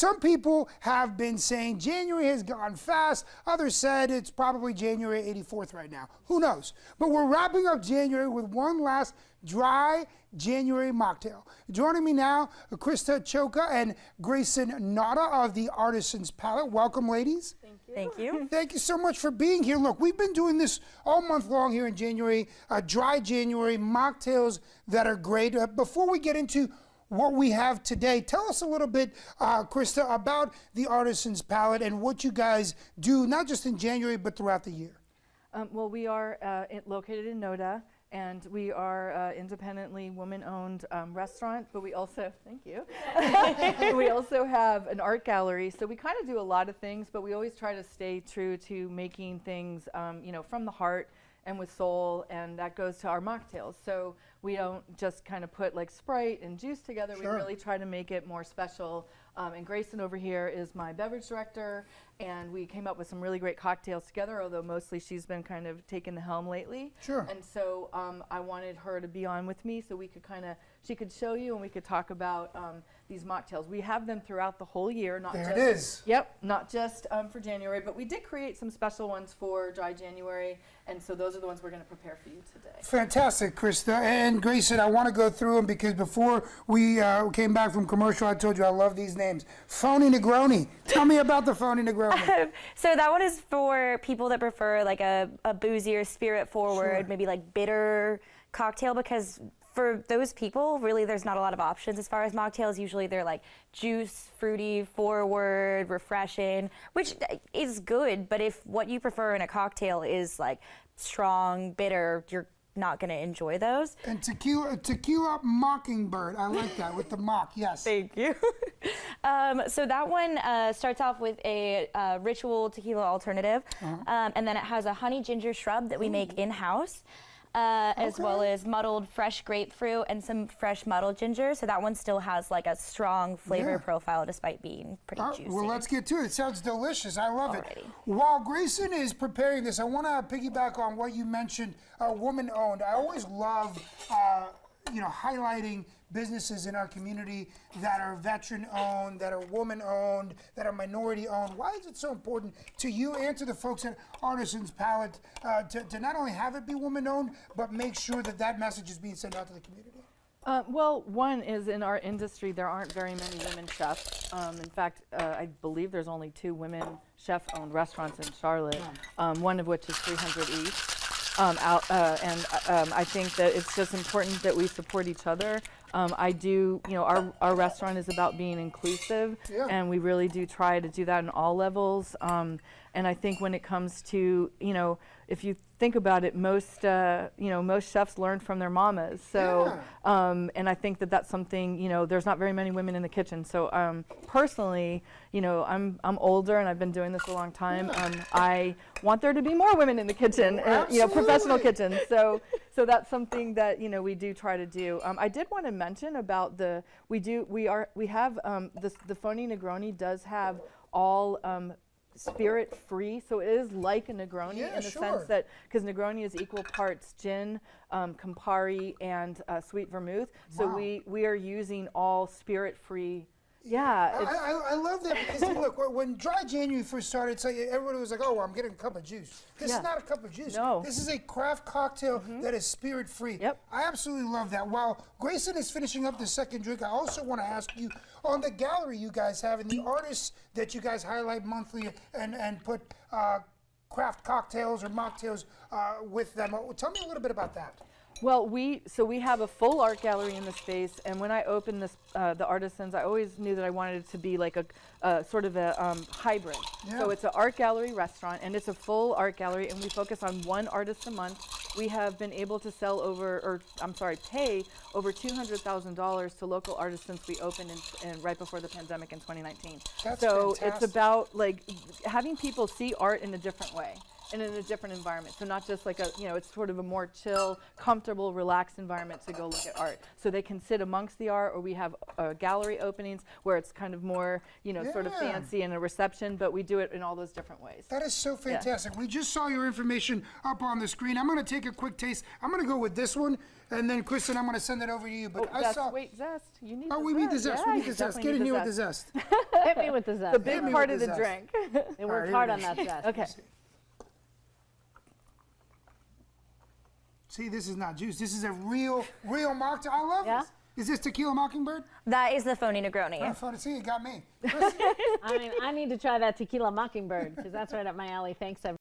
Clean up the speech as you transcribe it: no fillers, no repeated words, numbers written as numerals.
Some people have been saying January has gone fast. Others said it's probably January 84th right now. Who knows? But we're wrapping up January with one last dry January mocktail. Joining me now, Christa, Csoka, and Grayson, Nauta of the Artisan's Palate. Welcome, ladies. Thank you. Thank you. Thank you so much for being here. Look, we've been doing this all month long here in January, dry January mocktails that are great. Before we get into what we have today, tell us a little bit, Christa, about the Artisan's Palate and what you guys do, not just in January, but throughout the year. Well, we are located in Nauta, and we are independently woman-owned restaurant, but we also, thank you, we also have an art gallery. So we kind of do a lot of things, but we always try to stay true to making things, you know, from the heart and with soul, and that goes to our mocktails. So we don't just kind of put like Sprite and juice together. Sure. We really try to make it more special. And Grayson over here is my beverage director, and we came up with some really great cocktails together, although mostly she's been kind of taking the helm lately. Sure. And so I wanted her to be on with me so we could she could show you and we could talk about these mocktails. We have them throughout the whole year, not there just— it is. Yep, not just for January, but we did create some special ones for dry January, and so those are the ones we're going to prepare for you today. Fantastic, Christa. And Grayson, I want to go through them because before we came back from commercial, I told you I love these names. Phony Negroni. Tell me about the Phony Negroni. So that one is for people that prefer like a boozier, spirit-forward, Sure. maybe like bitter cocktail, because for those people, really, there's not a lot of options as far as mocktails. Usually they're like juice, fruity, forward, refreshing, which is good, but if what you prefer in a cocktail is like strong, bitter, you're not going to enjoy those. And tequila Mockingbird. I like that with the mock, yes. Thank you. So that one starts off with a ritual tequila alternative, and then it has a honey ginger shrub that we make in-house. As well as muddled fresh grapefruit and some fresh muddled ginger. So that one still has like a strong flavor profile despite being pretty juicy. Well, let's get to it. It sounds delicious. I love Alrighty. it. While Grayson is preparing this, I want to piggyback on what you mentioned, woman-owned. I always love, you know, highlighting businesses in our community that are veteran-owned, that are woman-owned, that are minority-owned. Why is it so important to you and to the folks at Artisan's Palate to not only have it be woman-owned, but make sure that that message is being sent out to the community? Well, one is in our industry, there aren't very many women chefs. In fact, I believe there's only 2 women chef-owned restaurants in Charlotte, one of which is 300 East. I think that it's just important that we support each other. You know, our restaurant is about being inclusive, and we really do try to do that in all levels. And I think when it comes to, you know, if you think about it, most chefs learn from their mamas. So, and I think that that's something, you know, there's not very many women in the kitchen. So personally, you know, I'm older and I've been doing this a long time. I want there to be more women in the kitchen, you know, professional kitchens. So that's something that, you know, we do try to do. I did want to mention about the Phony Negroni does have all spirit free, so it is like a Negroni in the sense that, because Negroni is equal parts gin, Campari, and sweet vermouth. So we are using all spirit free. Yeah, I love that because look, when dry January first started, it's like everybody was like, "Oh, well, I'm getting a cup of juice." This is not a cup of juice. No, this is a craft cocktail that is spirit free. Yep. I absolutely love that. While Grayson is finishing up the second drink, I also want to ask you on the gallery you guys have and the artists that you guys highlight monthly and put craft cocktails or mocktails with them. Tell me a little bit about that. Well, we have a full art gallery in the space, and when I opened this, the Artisans, I always knew that I wanted it to be like a sort of a hybrid. So it's an art gallery restaurant, and it's a full art gallery, and we focus on one artist a month. We have been able to pay over $200,000 to local artists since we opened right before the pandemic in 2019. That's so fantastic. It's about like having people see art in a different way. and in a different environment. So not just like a, it's sort of a more chill, comfortable, relaxed environment to go look at art. So they can sit amongst the art, or we have gallery openings where it's kind of more, sort of fancy and a reception, but we do it in all those different ways. That is so fantastic. We just saw your information up on the screen. I'm going to take a quick taste. I'm going to go with this one, and then Kristen, I'm going to send it over to you. But Wait, zest. You need. We need the zest. Yeah, we need the zest. Get in here with the zest. Hit me with the zest. The big part of the zest. drink. And work hard on that zest. Okay. See, this is not juice. This is a real mocktail. I love Yeah? this. Is this tequila mockingbird? That is the phony Negroni. I'm fun to see. It got me. I mean, I need to try that tequila mockingbird because that's right up my alley. Thanks, everyone.